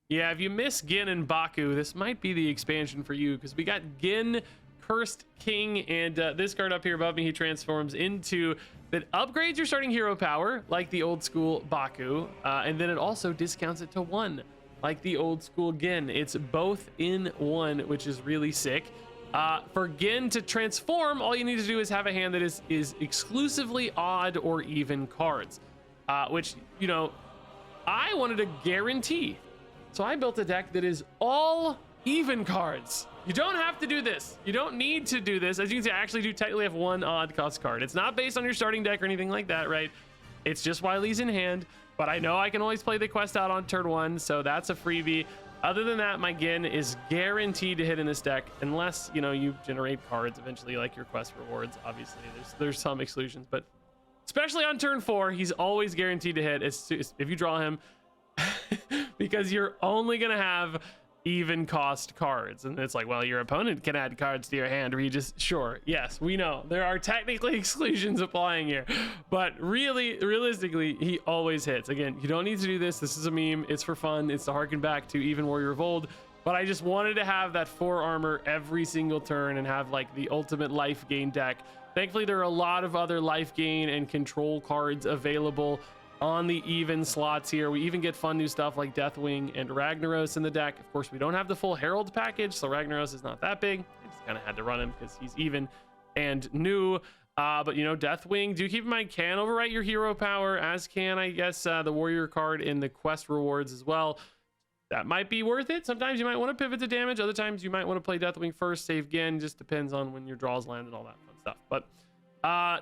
Yeah, if you miss Gin and Baku, this might be the expansion for you, because we got Gin, Cursed King, and this card up here above me, he transforms into, that upgrades your starting hero power, like the old school Baku, and then it also discounts it to 1, like the old school Gin. It's both in one, which is really sick. For Gin to transform, all you need to do is have a hand that is exclusively odd or even cards, which, you know, I wanted to guarantee. So I built a deck that is all even cards. You don't have to do this. You don't need to do this. As you can see, I actually do technically have 1 odd cost card. It's not based on your starting deck or anything like that, right? It's just Wily's in hand, but I know I can always play the quest out on turn 1, so that's a freebie. Other than that, my Gin is guaranteed to hit in this deck, unless, you know, you generate cards eventually, like your quest rewards. Obviously, there's some exclusions, but especially on turn 4, he's always guaranteed to hit if you draw him. Because you're only gonna have even cost cards, and it's like, well, your opponent can add cards to your hand, or you just, sure, yes, we know there are technically exclusions applying here, but really, realistically, he always hits. Again, you don't need to do this. This is a meme. It's for fun. It's to harken back to Even Warrior of Old, but I just wanted to have that 4 armor every single turn and have like the ultimate life gain deck. Thankfully, there are a lot of other life gain and control cards available on the even slots here. We even get fun new stuff like Deathwing and Ragnaros in the deck. Of course, we don't have the full Herald package, so Ragnaros is not that big. I just kind of had to run him because he's even and new. But, you know, Deathwing, do keep in mind, can overwrite your hero power, as can, I guess, the Warrior card in the quest rewards as well. That might be worth it. Sometimes you might want to pivot to damage. Other times you might want to play Deathwing first, save again. Just depends on when your draws land and all that fun stuff. But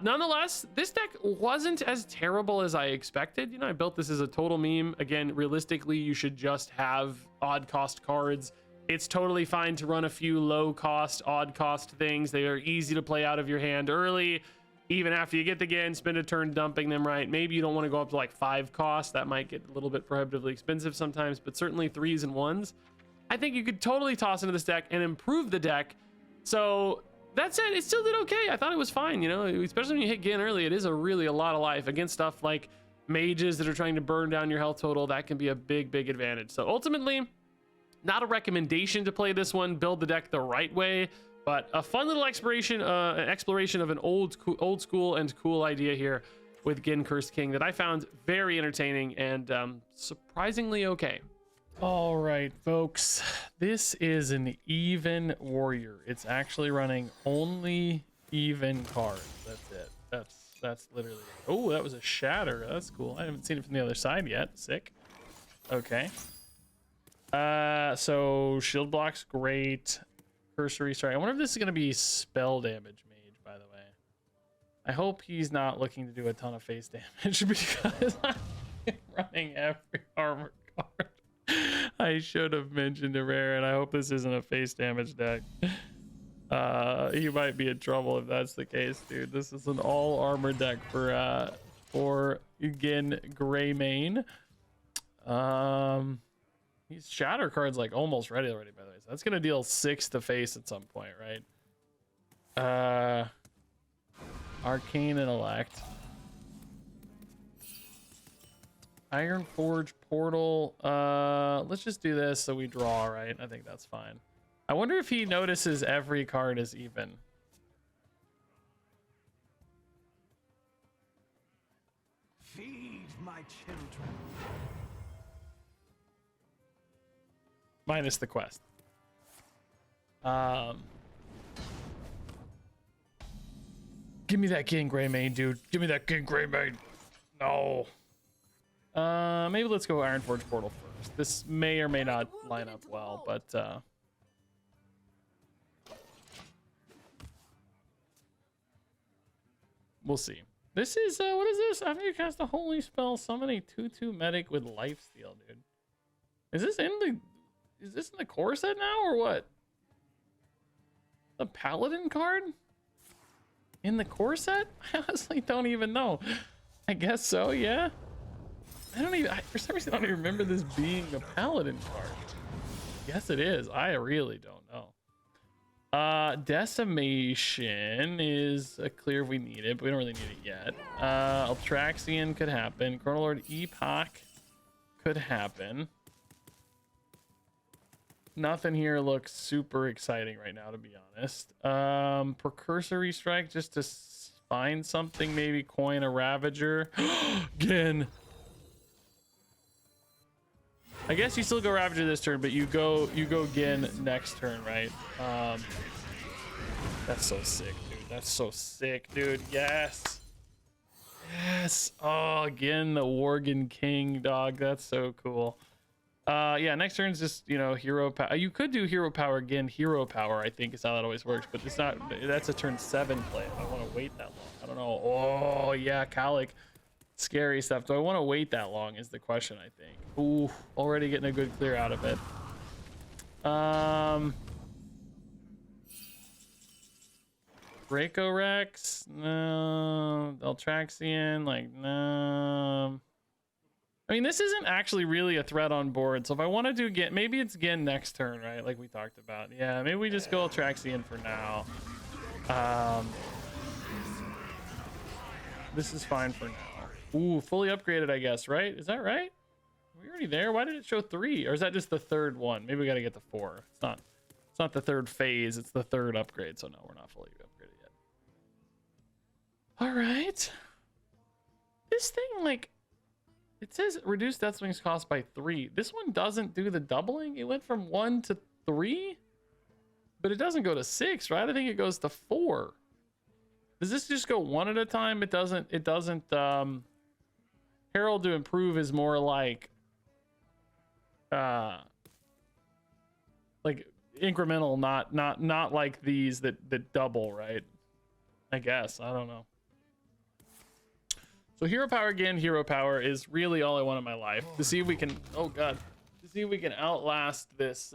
nonetheless, this deck wasn't as terrible as I expected. You know, I built this as a total meme. Again, realistically, you should just have odd cost cards. It's totally fine to run a few low cost, odd cost things. They are easy to play out of your hand early. Even after you get the Gin, spend a turn dumping them, right? Maybe you don't want to go up to like 5 costs. That might get a little bit prohibitively expensive sometimes, but certainly 3s and 1s. I think you could totally toss into this deck and improve the deck. So that said, it still did okay. I thought it was fine, you know, especially when you hit Gin early. It is a lot of life against stuff like mages that are trying to burn down your health total. That can be a big advantage. So ultimately, not a recommendation to play this one. Build the deck the right way, but a fun little exploration of an old school and cool idea here with Gin Cursed King that I found very entertaining and surprisingly okay. All right, folks, this is an even warrior. It's actually running only even cards. That's it. That's literally it. Oh, that was a shatter. That's cool. I haven't seen it from the other side yet. Sick. Okay. So shield block's great. Cursory strike. I wonder if this is gonna be spell damage mage, by the way. I hope he's not looking to do a ton of face damage because I'm running every armor card. I should have mentioned it, rare, and I hope this isn't a face damage deck. You might be in trouble if that's the case, dude. This is an all armor deck for again Greymane. These shatter cards like almost ready already, by the way. So that's gonna deal 6 to face at some point, right? Arcane Intellect. Iron Forge Portal. Let's just do this so we draw, right? I think that's fine. I wonder if he notices every card is even. Feed my children. Minus the quest. Give me that King Greymane, dude. Give me that King Greymane. No. Maybe let's go Iron Forge Portal first. This may or may not line up well, but we'll see. This is what is this? After you cast a holy spell, summon a 2/2 medic with lifesteal, dude. Is this in the core set now or what? The paladin card in the core set? I honestly don't even know. I guess so, yeah. For some reason I don't even remember this being the paladin card. Yes, it is. I really don't know. Decimation is clear if we need it, but we don't really need it yet. Altraxian could happen. Chronolord Epoch could happen. Nothing here looks super exciting right now, to be honest. Precursory strike just to find something, maybe coin a Ravager. Again. I guess you still go Ravager this turn, but you go again next turn, right? That's so sick, dude. That's so sick, dude. Yes. Yes. Oh, again, the Worgen King, dog. That's so cool. Yeah, next turn's just, you know, hero power. You could do hero power again. Hero power, I think, is how that always works, but it's not. That's a turn 7 play. I don't want to wait that long. I don't know. Oh, yeah, Kalik. Scary stuff. Do I want to wait that long is the question, I think. Ooh, already getting a good clear out of it. Draco Rex? No. Altraxian? Like, no. I mean, this isn't actually really a threat on board, so if I want to do Gin, maybe it's Gin next turn, right? Like we talked about. Yeah, maybe we just go Altraxian for now. This is fine for now. Ooh, fully upgraded, I guess, right? Is that right? Are we already there? Why did it show 3? Or is that just the third one? Maybe we got to get to 4. It's not the third phase, it's the third upgrade, so no, we're not fully upgraded yet. All right. This thing, like, it says reduce death swings cost by 3. This one doesn't do the doubling. It went from 1 to 3, but it doesn't go to 6, right? I think it goes to 4. Does this just go 1 at a time? It doesn't Herald to improve is more like incremental, not like these that double, right? I guess. I don't know. So hero power again, hero power is really all I want in my life. To see if we can, oh god, to see if we can outlast this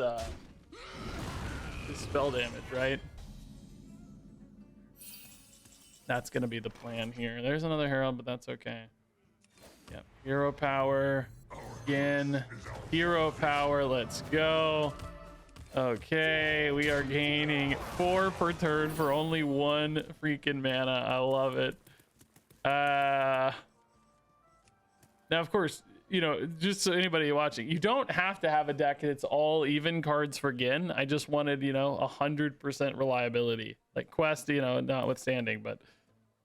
this spell damage, right? That's gonna be the plan here. There's another herald, but that's okay. Yep, hero power again, hero power. Let's go. Okay, we are gaining 4 per turn for only 1 freaking mana. I love it. Now, of course, you know, just so anybody watching, you don't have to have a deck that's all even cards for Gin. I just wanted, you know, 100% reliability, like Quest, you know, notwithstanding, but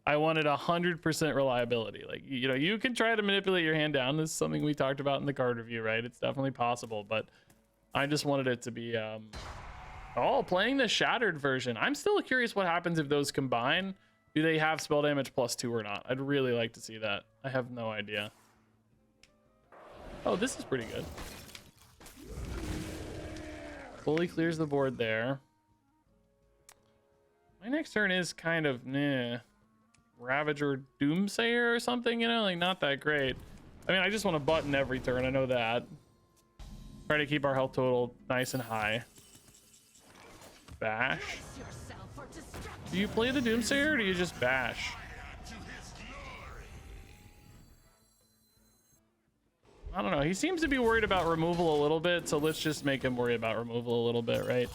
I wanted 100% reliability. Like, you know, you can try to manipulate your hand down. This is something we talked about in the card review, right? It's definitely possible, but I just wanted it to be, playing the Shattered version. I'm still curious what happens if those combine. Do they have spell damage +2 or not? I'd really like to see that. I have no idea. Oh, this is pretty good. Fully clears the board there. My next turn is kind of meh. Ravager Doomsayer or something, you know, like not that great. I mean, I just want to button every turn. I know that. Try to keep our health total nice and high. Bash. Do you play the Doomsayer or do you just bash? I don't know. He seems to be worried about removal a little bit, so let's just make him worry about removal a little bit, right?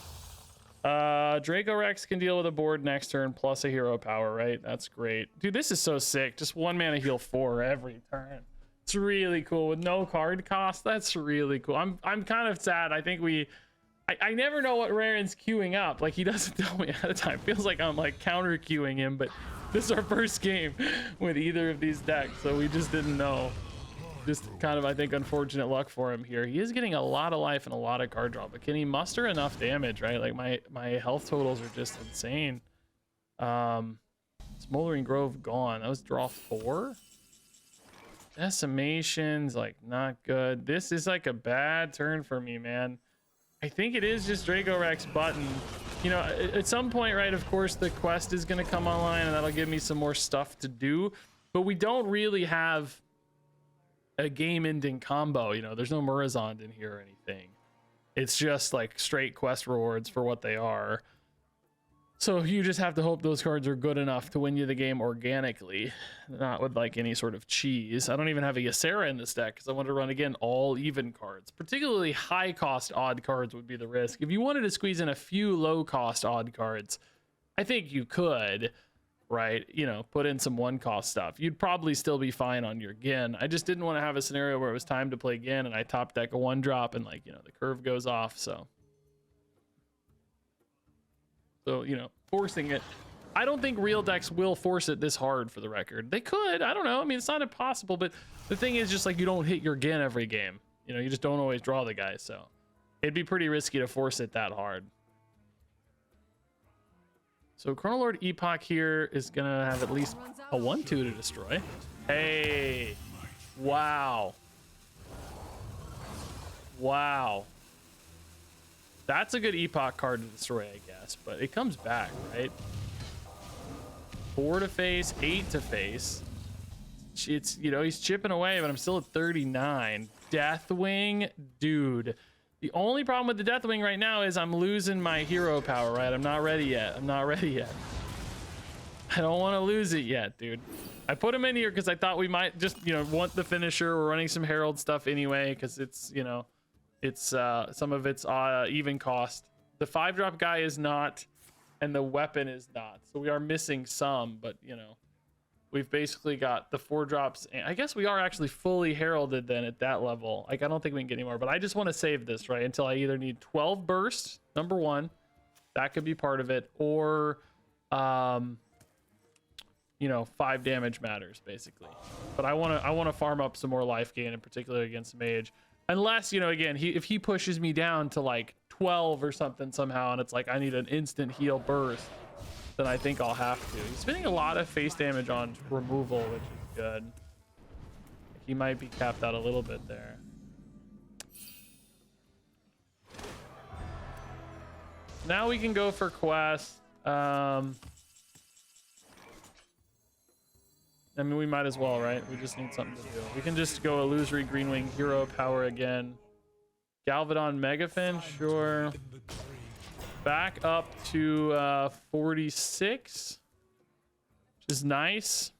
Draco Rex can deal with a board next turn plus a hero power, right? That's great. Dude, this is so sick. Just 1 mana heal 4 every turn. It's really cool with no card cost. That's really cool. I'm kind of sad. I think I never know what Raren's queuing up. Like, he doesn't tell me ahead of time. Feels like I'm like counter queuing him, but this is our first game with either of these decks, so we just didn't know. Just kind of, I think, unfortunate luck for him here. He is getting a lot of life and a lot of card draw, but can he muster enough damage, right? Like, my health totals are just insane. Smoldering Grove gone. That was draw 4. Decimations, like, not good. This is like a bad turn for me, man. I think it is just Draco Rex button. You know, at some point, right, of course, the quest is going to come online and that'll give me some more stuff to do, but we don't really have a game-ending combo. You know, there's no Murazond in here or anything. It's just like straight quest rewards for what they are. So you just have to hope those cards are good enough to win you the game organically, not with like any sort of cheese. I don't even have a Ysera in this deck because I want to run, again, all even cards. Particularly high cost odd cards would be the risk. If you wanted to squeeze in a few low cost odd cards, I think you could, right? You know, put in some 1-cost stuff. You'd probably still be fine on your Gin. I just didn't want to have a scenario where it was time to play Gin and I top deck a 1-drop and, like, you know, the curve goes off. So So, you know, forcing it. I don't think real decks will force it this hard, for the record. They could, I don't know. I mean, it's not impossible, but the thing is just like you don't hit your Gin every game. You know, you just don't always draw the guy, so it'd be pretty risky to force it that hard. So Chronolord Epoch here is gonna have at least a 1/2 to destroy. Hey, wow. Wow. That's a good Epoch card to destroy, I guess, but it comes back, right? 4 to face, 8 to face. It's, you know, he's chipping away, but I'm still at 39. Deathwing, dude. The only problem with the Deathwing right now is I'm losing my hero power, right? I'm not ready yet. I'm not ready yet. I don't want to lose it yet, dude. I put him in here because I thought we might just, you know, want the finisher. We're running some Herald stuff anyway because it's, you know, it's some of it's even cost. The 5-drop guy is not, and the weapon is not. So we are missing some, but, you know, we've basically got the 4-drops. And I guess we are actually fully heralded then at that level. Like, I don't think we can get any more, but I just want to save this, right? Until I either need 12 bursts, number 1. That could be part of it. Or, you know, 5 damage matters, basically. But I want to farm up some more life gain, in particular against Mage. Unless, you know, again, if he pushes me down to like 12 or something somehow, and it's like I need an instant heal burst, then I think I'll have to. He's spending a lot of face damage on removal, which is good. He might be capped out a little bit there. Now we can go for quest. I mean, we might as well, right? We just need something to do. We can just go illusory Greenwing hero power again. Galvadon Megafin, sure. Back up to 46, which is nice.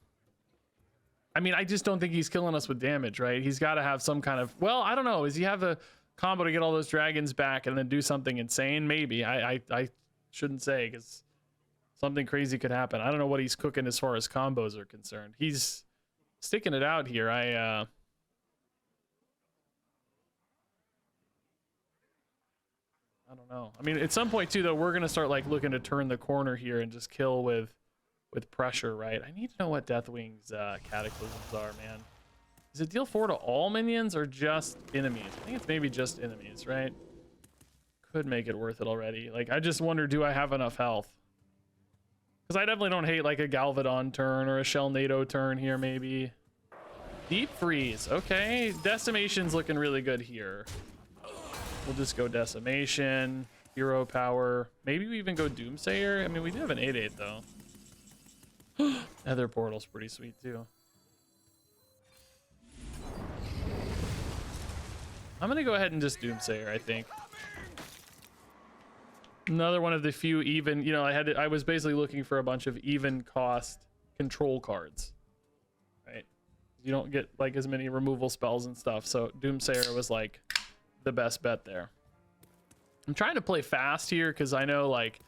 I mean, I just don't think he's killing us with damage, right? He's got to have some kind of, well, I don't know. Does he have a combo to get all those dragons back and then do something insane? Maybe. I shouldn't say, because something crazy could happen. I don't know what he's cooking as far as combos are concerned. He's sticking it out here. I don't know. I mean, at some point too, though, we're gonna start like looking to turn the corner here and just kill with pressure, right? I need to know what Deathwing's Cataclysms are, man. Is it deal 4 to all minions or just enemies? I think it's maybe just enemies, right? Could make it worth it already. Like, I just wonder, do I have enough health? Because I definitely don't hate like a Galvadon turn or a Shellnado turn here, maybe. Deep Freeze, okay. Decimation's looking really good here. We'll just go Decimation, Hero Power. Maybe we even go Doomsayer. I mean, we do have an 8/8 though. Nether Portal's pretty sweet too. I'm gonna go ahead and just Doomsayer, I think. Another one of the few even, you know, I was basically looking for a bunch of even cost control cards, right? You don't get like as many removal spells and stuff, so Doomsayer was like the best bet there. I'm trying to play fast here because I know like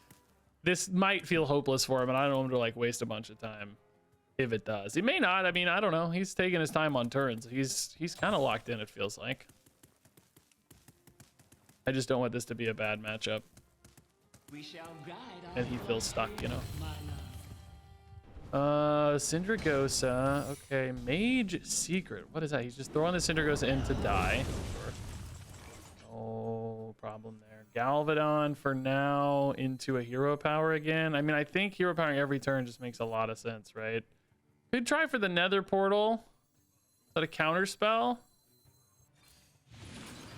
this might feel hopeless for him, and I don't want him to like waste a bunch of time. If it does, it may not. I mean, I don't know. He's taking his time on turns. He's kind of locked in, it feels like. I just don't want this to be a bad matchup. And he feels stuck, you know. Syndragosa. Okay, Mage Secret. What is that? He's just throwing the Syndragosa in to die. Sure. No problem there. Galvadon for now into a hero power again. I mean, I think hero powering every turn just makes a lot of sense, right? Could try for the Nether Portal. Is that a counter spell?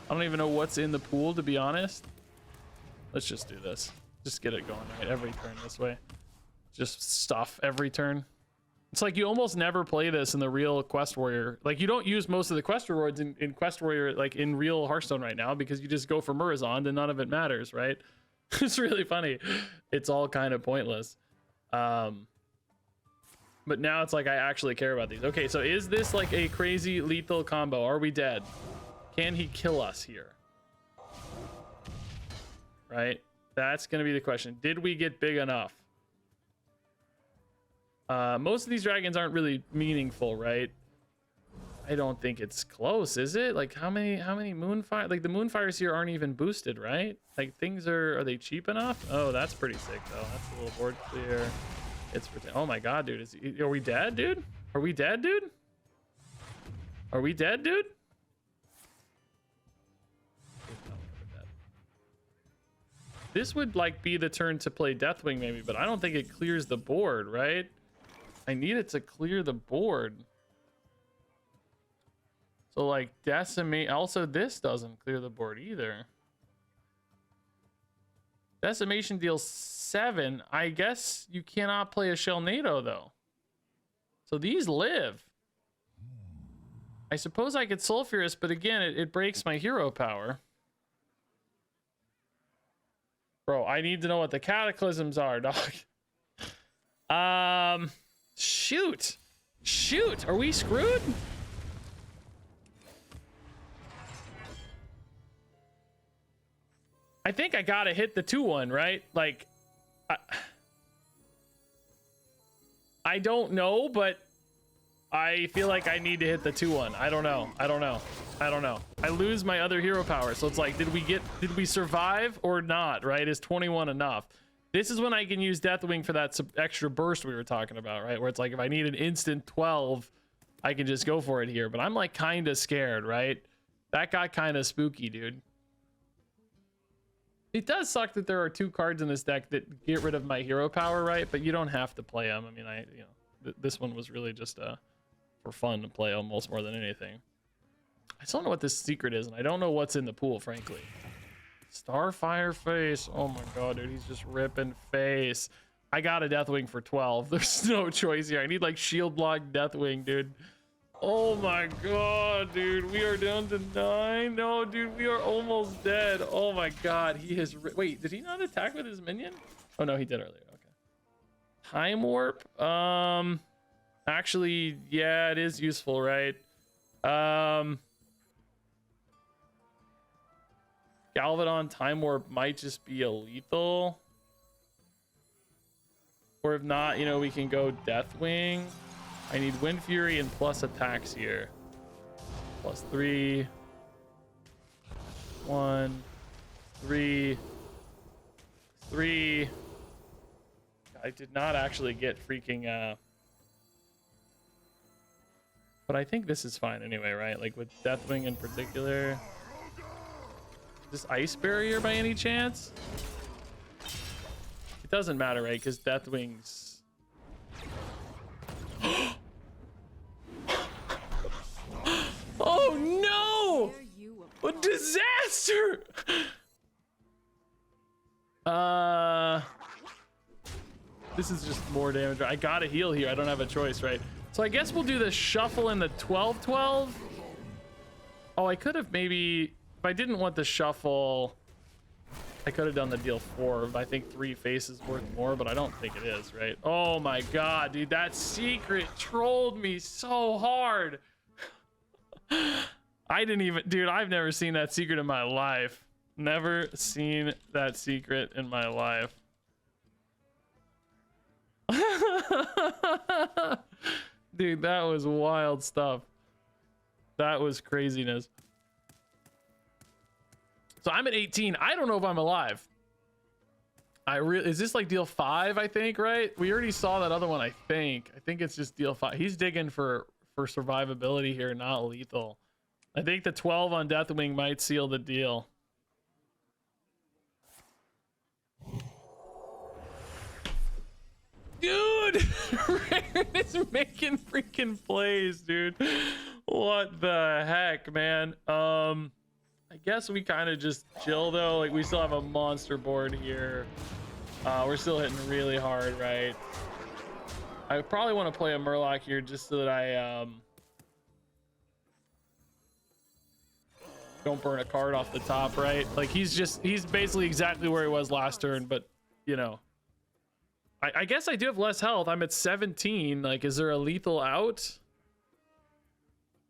I don't even know what's in the pool, to be honest. Let's just do this. Just get it going, right? Every turn this way. Just stuff every turn. It's like you almost never play this in the real Quest Warrior. Like, you don't use most of the Quest rewards in Quest Warrior, like in real Hearthstone right now, because you just go for Murazond and none of it matters, right? It's really funny. It's all kind of pointless. But now it's like I actually care about these. Okay, so is this like a crazy lethal combo? Are we dead? Can he kill us here? Right? That's going to be the question. Did we get big enough? Most of these dragons aren't really meaningful, right? I don't think it's close, is it? Like how many Moonfire, like the Moonfires here aren't even boosted, right? Like things are they cheap enough? Oh, that's pretty sick though. That's a little board clear. It's for, oh my god, dude. Are we dead, dude? Are we dead, dude? Are we dead, dude? This would like be the turn to play Deathwing maybe, but I don't think it clears the board, right? I need it to clear the board. So like decimate, also this doesn't clear the board either. Decimation deals 7. I guess you cannot play a Shellnado though. So these live. I suppose I could Sulfurous, but again, it breaks my hero power. Bro, I need to know what the Cataclysms are, dog. Shoot. Shoot, are we screwed? I think I gotta hit the 2-1, right? Like, I don't know, but I feel like I need to hit the 2-1. I don't know. I lose my other hero power, so it's like, did we survive or not, right? Is 21 enough? This is when I can use Deathwing for that extra burst we were talking about, right? Where it's like, if I need an instant 12, I can just go for it here. But I'm like kind of scared, right? That got kind of spooky, dude. It does suck that there are 2 cards in this deck that get rid of my hero power, right? But you don't have to play them. I mean, this one was really just for fun to play almost more than anything. I still don't know what this secret is, and I don't know what's in the pool, frankly. Starfire Face. Oh my god, dude, he's just ripping face. I got a Deathwing for 12. There's no choice here. I need like shield block Deathwing, dude. Oh my god, dude, we are down to 9. No, dude, we are almost dead. Oh my god, he has wait, did he not attack with his minion? Oh no, he did earlier. Okay. Time warp. Actually, yeah, it is useful, right? Galvadon Time Warp might just be a lethal. Or if not, you know, we can go Deathwing. I need Wind Fury and plus attacks here. +3. 1. 3. 3. I did not actually get freaking but I think this is fine anyway, right? Like with Deathwing in particular. Is this Ice Barrier by any chance? It doesn't matter, right? Because Deathwing's... Oh no! A disaster! This is just more damage. I gotta heal here. I don't have a choice, right? So I guess we'll do the shuffle in the 12-12. Oh, I could have maybe... If I didn't want the shuffle, I could have done the deal 4. I think 3 faces worth more, but I don't think it is, right? Oh my god, dude, that secret trolled me so hard. I didn't even... Dude, I've never seen that secret in my life. Never seen that secret in my life. Dude, that was wild stuff. That was craziness. So I'm at 18. I don't know if I'm alive. Is this like deal 5, I think, right? We already saw that other one, I think. I think it's just deal 5. He's digging for survivability here, not lethal. I think the 12 on Deathwing might seal the deal. Dude, Raren is making freaking plays, dude. What the heck, man? I guess we kind of just chill though. Like we still have a monster board here. We're still hitting really hard, right? I probably want to play a Murloc here just so that I don't burn a card off the top, right? Like he's basically exactly where he was last turn, but you know. I guess I do have less health. I'm at 17. Like, is there a lethal out?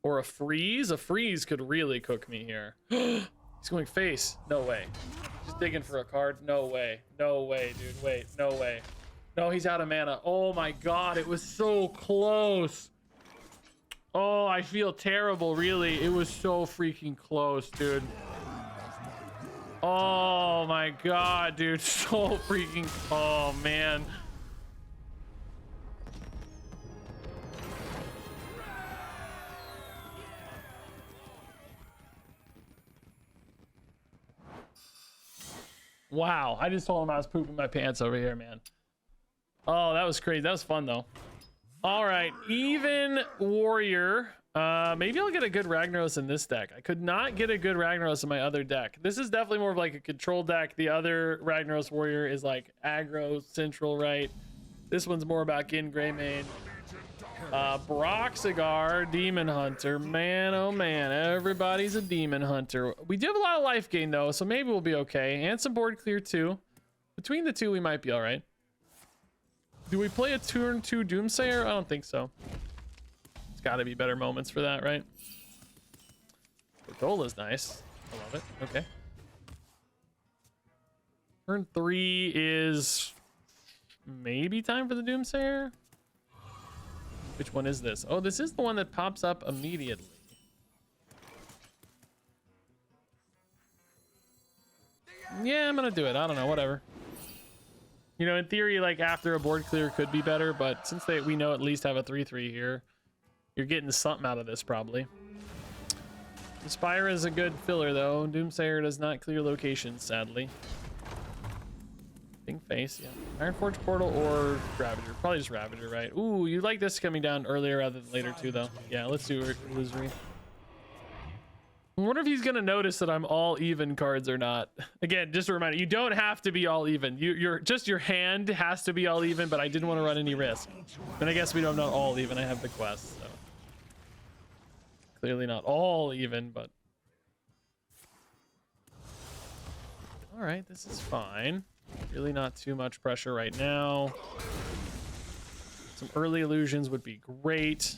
Or a freeze? A freeze could really cook me here. He's going face. No way. Just digging for a card. No way. No way, dude. Wait. No way. No, he's out of mana. Oh my god. It was so close. Oh, I feel terrible, really. It was so freaking close, dude. Oh my god, dude. So freaking... Oh, man. Wow, I just told him I was pooping my pants over here, man. Oh, that was crazy. That was fun, though. All right, even warrior. Maybe I'll get a good Ragnaros in this deck. I could not get a good Ragnaros in my other deck. This is definitely more of like a control deck. The other Ragnaros warrior is like aggro central, right? This one's more about Gin Greymane. Broxigar, Demon Hunter. Man, oh man, everybody's a Demon Hunter. We do have a lot of life gain though, so maybe we'll be okay. And some board clear too. Between the two, we might be all right. Do we play a turn 2 Doomsayer? I don't think so. It's got to be better moments for that, right? Cordola's nice. I love it. Okay. Turn 3 is maybe time for the Doomsayer. Which one is this? Oh, this is the one that pops up immediately. Yeah, I'm gonna do it. I don't know, whatever. You know, in theory, like after a board clear could be better, but since we know at least have a 3/3 here, you're getting something out of this probably. Inspire is a good filler though. Doomsayer does not clear locations, sadly. Pink face, yeah. Ironforge Portal or Ravager. Probably just Ravager, right? Ooh, you like this coming down earlier rather than later too, though. Yeah, let's do Illusory. I wonder if he's gonna notice that I'm all even cards or not. Again, just a reminder, you don't have to be all even. You're just your hand has to be all even, but I didn't want to run any risk. And I guess we don't know all even. I have the quest, so clearly not all even, but all right, this is fine. Really not too much pressure right now. Some early illusions would be great.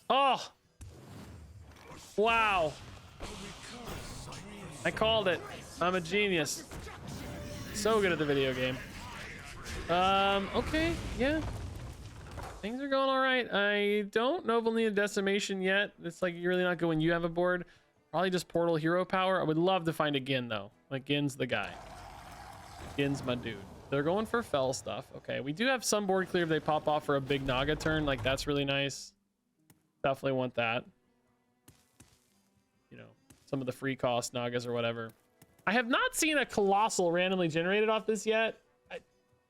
Oh! Wow. I called it. I'm a genius. So good at the video game. Okay, yeah. Things are going all right. I don't know if we'll need a decimation yet. It's like you're really not good when you have a board. Probably just portal hero power. I would love to find a Gin though. Like Gin's the guy. Gin's my dude. They're going for fell stuff. Okay, we do have some board clear if they pop off for a big Naga turn. Like that's really nice. Definitely want that. You know, some of the free cost Nagas or whatever. I have not seen a Colossal randomly generated off this yet.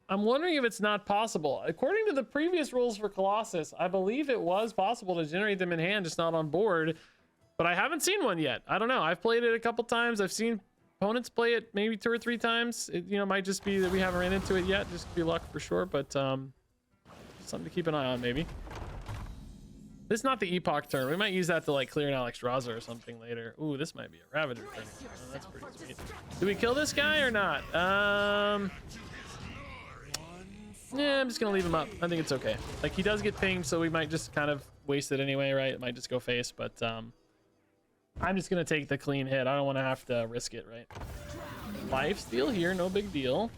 I'm wondering if it's not possible. According to the previous rules for Colossus, I believe it was possible to generate them in hand, just not on board. But I haven't seen one yet. I don't know. I've played it a couple times. I've seen opponents play it maybe 2 or 3 times. It, you know, might just be that we haven't ran into it yet. Just be luck for sure. But something to keep an eye on maybe. This is not the Epoch turn. We might use that to like clear an Alexstrasza or something later. Ooh, this might be a Ravager turn. Oh, that's pretty sweet. Do we kill this guy or not? Yeah, I'm just gonna leave him up. I think it's okay. Like he does get pinged, so we might just kind of waste it anyway, right? It might just go face, but I'm just gonna take the clean hit. I don't want to have to risk it, right? Life steal here, no big deal.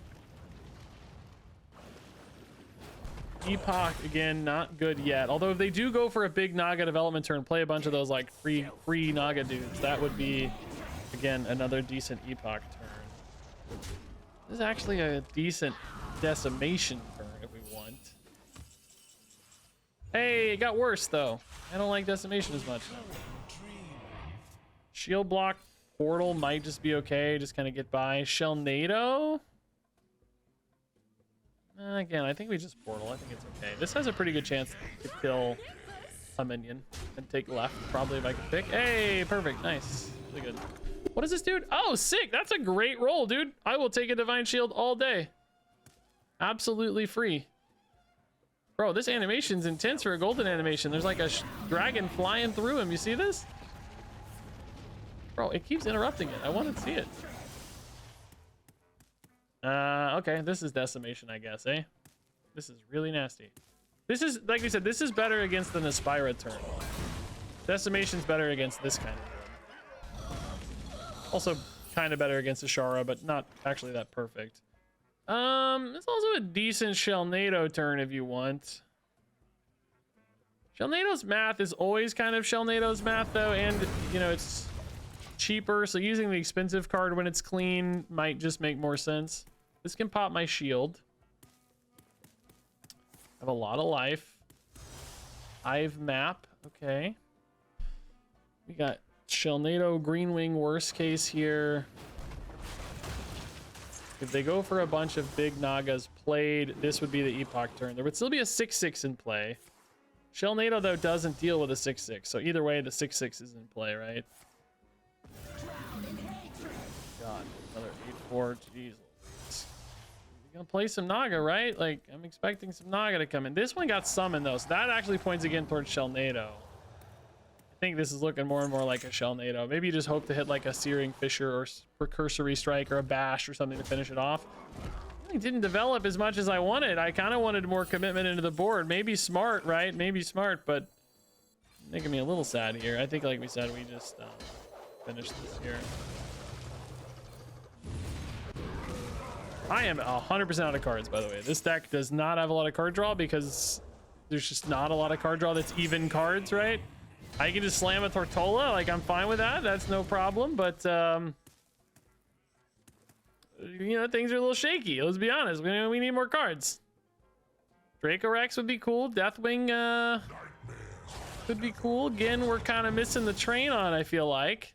Epoch again, not good yet. Although if they do go for a big Naga development turn, play a bunch of those like free Naga dudes, that would be again another decent Epoch turn. This is actually a decent decimation turn if we want. Hey, it got worse though. I don't like decimation as much. Shield block portal might just be okay. Just kind of get by. Shellnado. Again, I think we just portal. I think it's okay. This has a pretty good chance to kill a minion and take left. Probably if I can pick. Hey, perfect. Nice. Really good. What is this, dude? Oh, sick. That's a great roll, dude. I will take a Divine Shield all day. Absolutely free. Bro, this animation's intense for a golden animation. There's like a dragon flying through him. You see this? Bro, it keeps interrupting it. I want to see it. Okay, this is decimation, I guess, eh? This is really nasty. This is, like we said, this is better against the Aspira turn. Decimation's better against this kind of turn. Also kind of better against Ashara, but not actually that perfect. It's also a decent Shellnado turn if you want. Shelnado's math is always kind of Shelnado's math though, and you know, it's cheaper, so using the expensive card when it's clean might just make more sense. This can pop my shield. I have a lot of life. Hive map, okay. We got Shelnado Greenwing worst case here. If they go for a bunch of big Nagas played, this would be the Epoch turn. There would still be a 6/6 in play. Shelnado, though, doesn't deal with a 6/6, so either way, the 6/6 is in play, right? God, another 8/4, jeez. You're gonna play some Naga, right? Like, I'm expecting some Naga to come in. This one got summoned, though, so that actually points again towards Shelnado. I think this is looking more and more like a Shelnado. Maybe you just hope to hit like a Searing Fissure or Precursory Strike or a Bash or something to finish it off. It didn't develop as much as I wanted. I kind of wanted more commitment into the board. Maybe smart, right? Maybe smart, but making me a little sad here. I think, like we said, we just finish this here. I am 100% out of cards, by the way. This deck does not have a lot of card draw because there's just not a lot of card draw that's even cards, right? I can just slam a Tortola, like I'm fine with that. That's no problem, but you know, things are a little shaky. Let's be honest. We need more cards. Draco Rex would be cool. Deathwing could be cool. Again, we're kind of missing the train on, I feel like.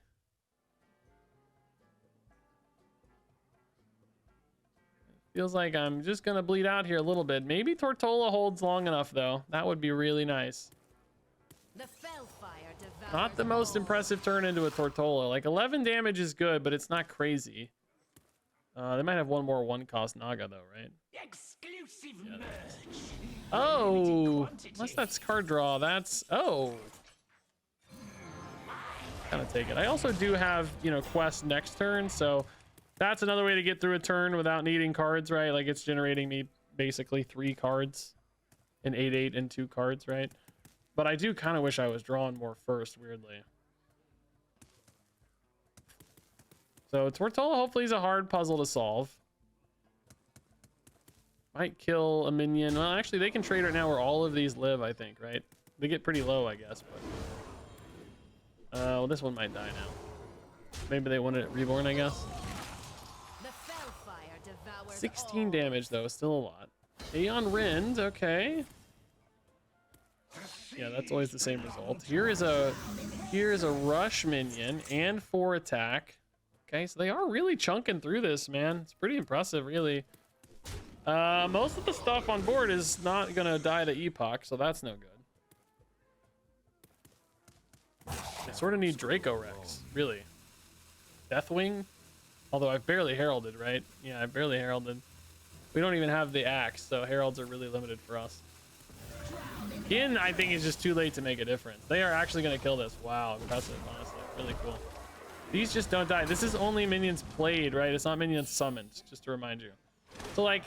Feels like I'm just gonna bleed out here a little bit. Maybe Tortola holds long enough though. That would be really nice. The Fellfire Not the most impressive turn into a Tortola. Like 11 damage is good, but it's not crazy. They might have one more one-cost Naga though, right? Exclusive Yeah, merch. Oh, unless that's card draw. That's kind of take it. I also do have, you know, quest next turn, so that's another way to get through a turn without needing cards, right? Like it's generating me basically 3 cards, an 8/8 and 2 cards, right? But I do kind of wish I was drawing more first, weirdly. So Tortola hopefully is a hard puzzle to solve. Might kill a minion. Well, actually, they can trade right now where all of these live, I think, right? They get pretty low, I guess. But well, this one might die now. Maybe they want it reborn, I guess. The Fellfire devours 16 all. damage, though. Still a lot. Aeon Rend, okay. Yeah, that's always the same result. Here is a rush minion and 4 attack. Okay, so they are really chunking through this, man. It's pretty impressive, really. Most of the stuff on board is not gonna die to Epoch, so that's no good. I sort of need Draco Rex, really. Deathwing, although I've barely heralded, right? Yeah, I've barely heralded. We don't even have the axe, so heralds are really limited for us. Gin, I think, is just too late to make a difference. They are actually going to kill this. Wow, impressive, honestly. Really cool. These just don't die. This is only minions played, right? It's not minions summoned, just to remind you. So, like,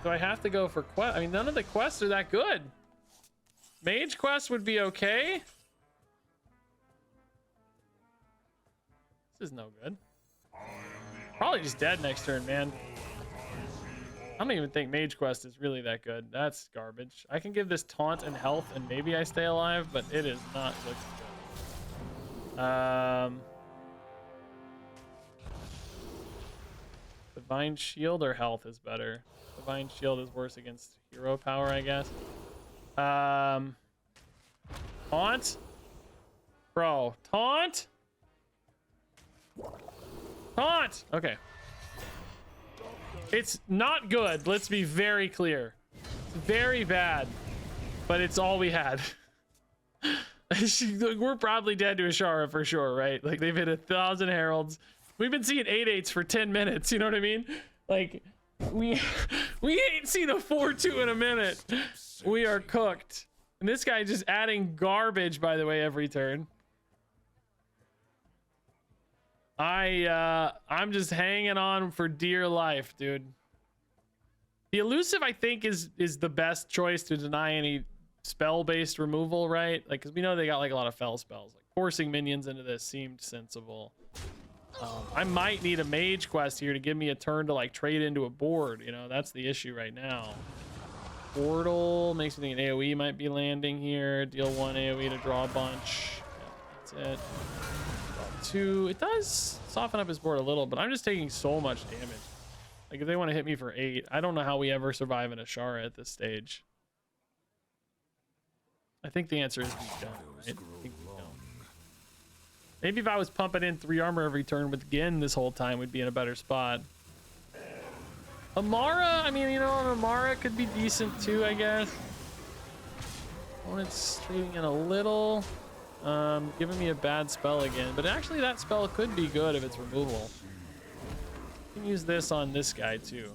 do I have to go for quest? I mean, none of the quests are that good. Mage quest would be okay. This is no good. Probably just dead next turn, man. I don't even think Mage Quest is really that good. That's garbage. I can give this taunt and health and maybe I stay alive, but it is not looking good. Divine Shield or health is better. Divine Shield is worse against hero power, I guess. Taunt? Bro, taunt? Taunt! Okay. It's not good. Let's be very clear. It's very bad, but it's all we had. We're probably dead to Ashara for sure, right? Like they've hit 1,000 heralds. We've been seeing 8/8s for 10 minutes. You know what I mean? Like we ain't seen a 4/2 in a minute. We are cooked. And this guy just adding garbage, by the way, every turn. I'm just hanging on for dear life, dude. The elusive, I think, is the best choice to deny any spell-based removal, right? Like, because we know they got like a lot of fell spells. Like forcing minions into this seemed sensible. I might need a mage quest here to give me a turn to like trade into a board. You know, that's the issue right now. Portal makes me think an AoE might be landing here. Deal 1 AoE to draw a bunch. Yeah, that's it. Draw 2. It does soften up his board a little, but I'm just taking so much damage. Like if they want to hit me for 8, I don't know how we ever survive an Ashara at this stage. I think the answer is we don't, right? I think we don't. Maybe if I was pumping in 3 armor every turn with Gin this whole time, we'd be in a better spot. Amara, I mean, you know, an Amara could be decent too, I guess. Opponent's trading in a little. Giving me a bad spell again, but actually that spell could be good if it's removal. You can use this on this guy too.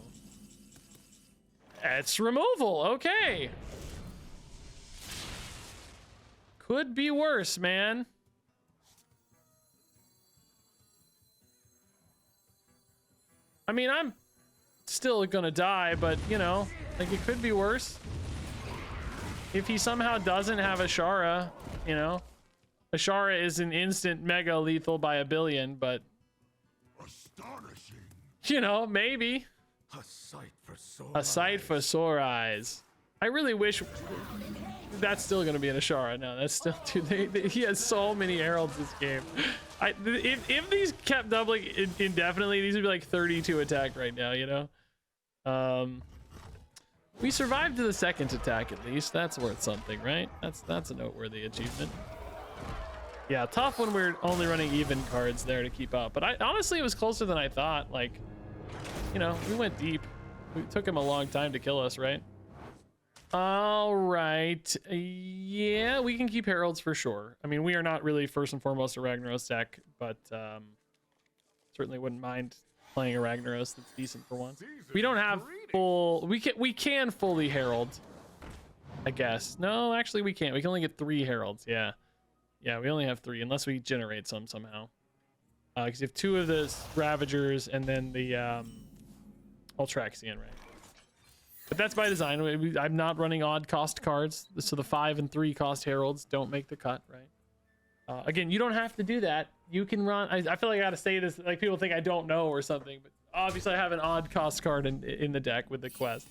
It's removal, okay. Could be worse, man. I mean, I'm still gonna die, but you know, like it could be worse. If he somehow doesn't have Ashara, you know, Ashara is an instant mega lethal by a billion, but Astonishing. you know, maybe A sight for sore a sight for sore eyes. I really wish that's still gonna be an Ashara. No, that's still dude. He has so many heralds this game. If these kept doubling indefinitely, these would be like 32 attack right now. You know. We survived to the second attack at least. That's worth something, right? That's a noteworthy achievement. Yeah, tough when we're only running even cards there to keep up. But honestly, it was closer than I thought. Like, you know, we went deep. It took him a long time to kill us, right? All right. Yeah, we can keep heralds for sure. I mean, we are not really first and foremost a Ragnaros deck, but certainly wouldn't mind playing a Ragnaros that's decent for one. We don't have full. We can fully herald, I guess. No, actually we can't. We can only get 3 heralds. Yeah, we only have 3 unless we generate some somehow. Because you have 2 of the Ravagers and then the Ultraxian, right? But that's by design. I'm not running odd cost cards, so the 5 and 3 cost heralds don't make the cut, right? Again, you don't have to do that. You can run. I feel like I gotta say this, like people think I don't know or something, but obviously I have an odd cost card in the deck with the quest.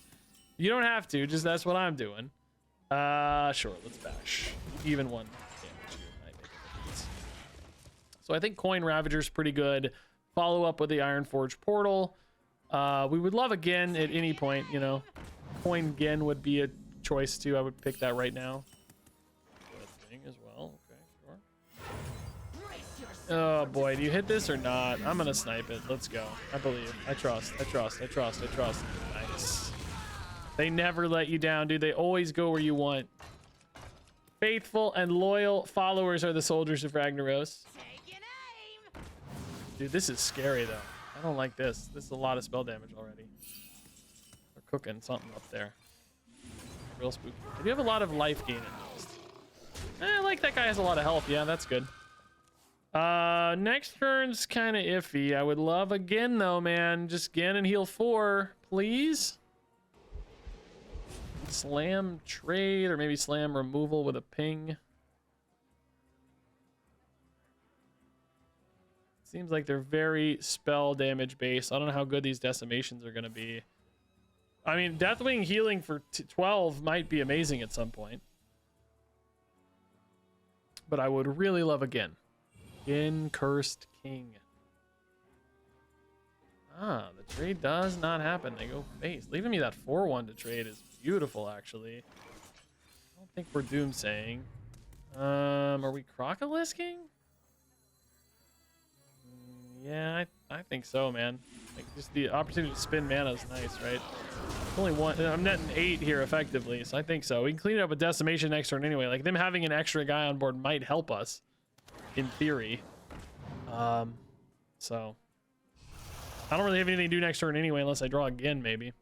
You don't have to, just that's what I'm doing. Sure, let's bash. Even 1 damage here might make a difference. So I think Coin Ravager's pretty good. Follow up with the Ironforge Portal. We would love a Gin at any point, you know. Coin Gin would be a choice too. I would pick that right now. That thing as well. Okay, sure. Oh boy, do you hit this or not? I'm gonna snipe it. Let's go. I believe. I trust. Nice. They never let you down, dude. They always go where you want. Faithful and loyal followers are the soldiers of Ragnaros. Dude, this is scary though. I don't like this. This is a lot of spell damage already. They're cooking something up there. Real spooky. I do have a lot of life gain at least. I like that guy has a lot of health. Yeah, that's good. Next turn's kind of iffy. I would love a Gin though, man. Just Gin and heal 4, please. Slam trade or maybe slam removal with a ping. Seems like they're very spell damage based. I don't know how good these decimations are going to be. I mean, Deathwing healing for 12 might be amazing at some point. But I would really love a Gin. Gin Cursed King. Ah, the trade does not happen. They go face. Leaving me that 4-1 to trade is beautiful, actually. I don't think we're doomsaying. Are we Crocolisking? Yeah, I think so, man. Like, just the opportunity to spin mana is nice, right? Only 1. I'm netting 8 here effectively, so I think so. We can clean it up with Decimation next turn anyway. Like, them having an extra guy on board might help us, in theory. So I don't really have anything to do next turn anyway, unless I draw again, maybe.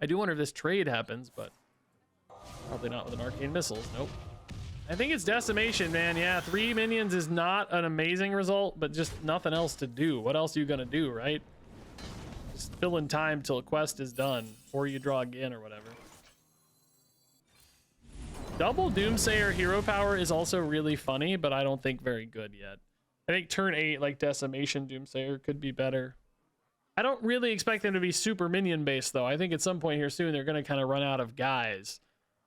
I do wonder if this trade happens, but probably not with an Arcane Missiles. Nope. I think it's Decimation, man. Yeah, 3 minions is not an amazing result, but just nothing else to do. What else are you gonna do, right? Just fill in time till a quest is done, or you draw again or whatever. Double Doomsayer hero power is also really funny, but I don't think very good yet. I think turn 8, like Decimation Doomsayer, could be better. I don't really expect them to be super minion based though. I think at some point here soon they're going to kind of run out of guys,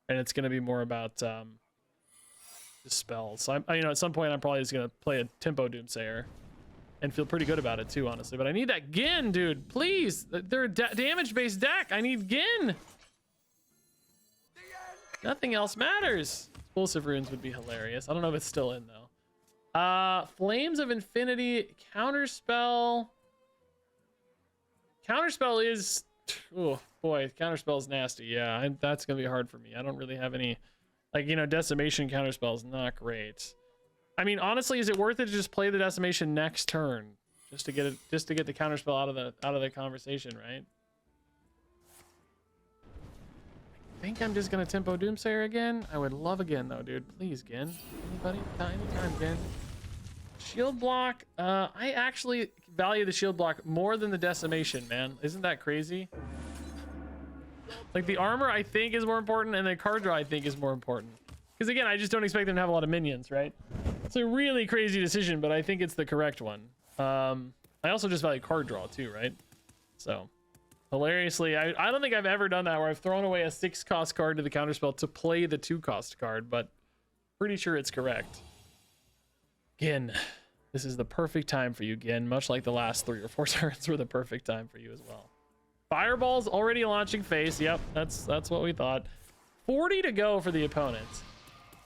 and it's going to be more about the spells. So at some point I'm probably just going to play a tempo Doomsayer and feel pretty good about it too, honestly. But I need that Gin, dude. Please, they're a damage based deck. I need Gin. Nothing else matters. Explosive Runes would be hilarious. I don't know if it's still in though. Flames of Infinity, Counterspell. Counterspell is, oh boy, Counterspell is nasty. Yeah, that's gonna be hard for me. I don't really have any, like, Decimation Counterspell is not great. I mean, honestly, is it worth it to just play the Decimation next turn, just to get the Counterspell out of the conversation, right? I think I'm just gonna tempo Doomsayer again. I would love again though, dude. Please, Gin. Anybody? Anytime, Gin. Shield block. I actually value the shield block more than the decimation, man. Isn't that crazy? Like, the armor I think is more important, and the card draw I think is more important. Because again, I just don't expect them to have a lot of minions, right? It's a really crazy decision, but I think it's the correct one. I also just value card draw too, right? So, hilariously, I don't think I've ever done that where I've thrown away a 6-cost card to the counterspell to play the 2-cost card, but pretty sure it's correct. Gin, this is the perfect time for you, Gin, much like the last 3 or 4 turns were the perfect time for you as well. Fireball's already launching face. Yep, that's what we thought. 40 to go for the opponent.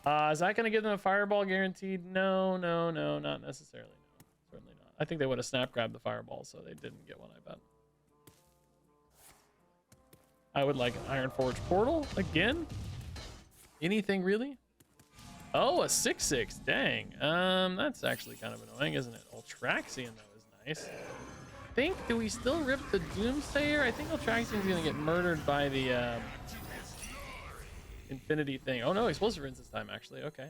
Is that going to give them a fireball guaranteed? No, not necessarily. No, certainly not. I think they would have snap grabbed the fireball, so they didn't get one, I bet. I would like an Iron Forge Portal again. Anything really? Oh, a 6/6. Dang. That's actually kind of annoying, isn't it? Ultraxian though is nice. Do we still rip the Doomsayer? I think Ultraxian's gonna get murdered by the Infinity thing. Oh no, Explosive Runes this time actually. Okay.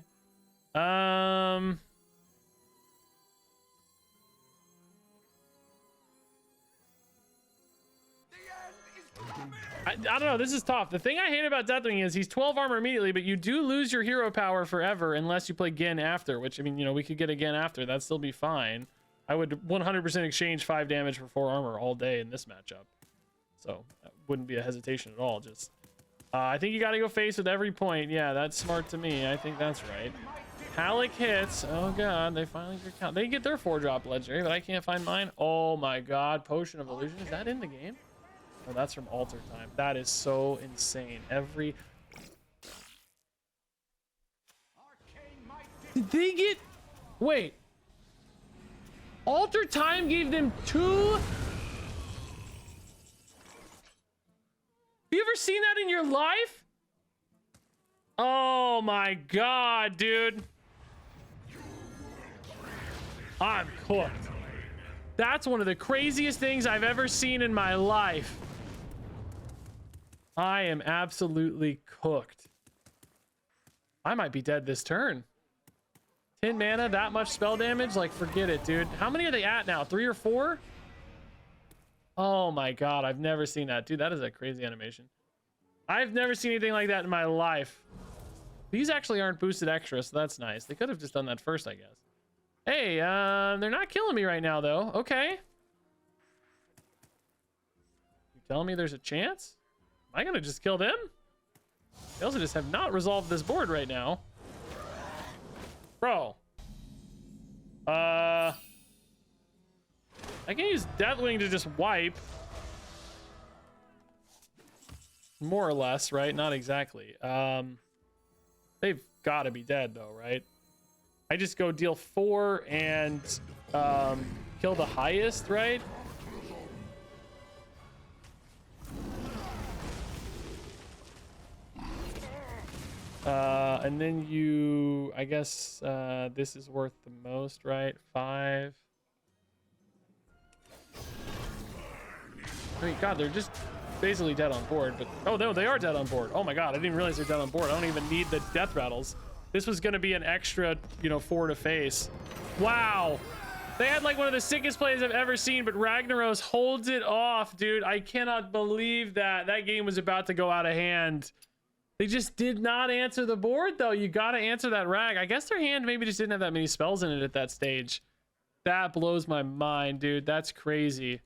I don't know. This is tough. The thing I hate about Deathwing is he's 12 armor immediately, but you do lose your hero power forever unless you play Gin after, which, I mean, we could get a Gin after. That'd still be fine. I would 100% exchange 5 damage for 4 armor all day in this matchup. So that wouldn't be a hesitation at all. Just, I think you got to go face with every point. Yeah, that's smart to me. I think that's right. Halic hits. Oh god, they finally count. They get their 4-drop legendary, but I can't find mine. Oh my god, Potion of Illusion. Is that in the game? Oh, that's from Altar Time. That is so insane. Did they get... Wait. Altar Time gave them 2... Have you ever seen that in your life? Oh my god, dude. I'm cooked. That's one of the craziest things I've ever seen in my life. I am absolutely cooked. I might be dead this turn. 10 mana, that much spell damage? Like, forget it, dude. How many are they at now? 3 or 4? Oh my god, I've never seen that. Dude, that is a crazy animation. I've never seen anything like that in my life. These actually aren't boosted extra, so that's nice. They could have just done that first, I guess. Hey, they're not killing me right now, though. Okay. You telling me there's a chance? Am I gonna just kill them? They also just have not resolved this board right now. Bro. I can use Deathwing to just wipe. More or less, right? Not exactly. They've got to be dead, though, right? I just go deal 4 and kill the highest, right? And then you, I guess, this is worth the most, right? 5. I mean, god, they're just basically dead on board, but oh no, they are dead on board. Oh my god, I didn't realize they're dead on board. I don't even need the death rattles. This was gonna be an extra, 4 to face. Wow. They had like one of the sickest plays I've ever seen, but Ragnaros holds it off, dude. I cannot believe that. That game was about to go out of hand. They just did not answer the board, though. You gotta answer that Rag. I guess their hand maybe just didn't have that many spells in it at that stage. That blows my mind, dude. That's crazy.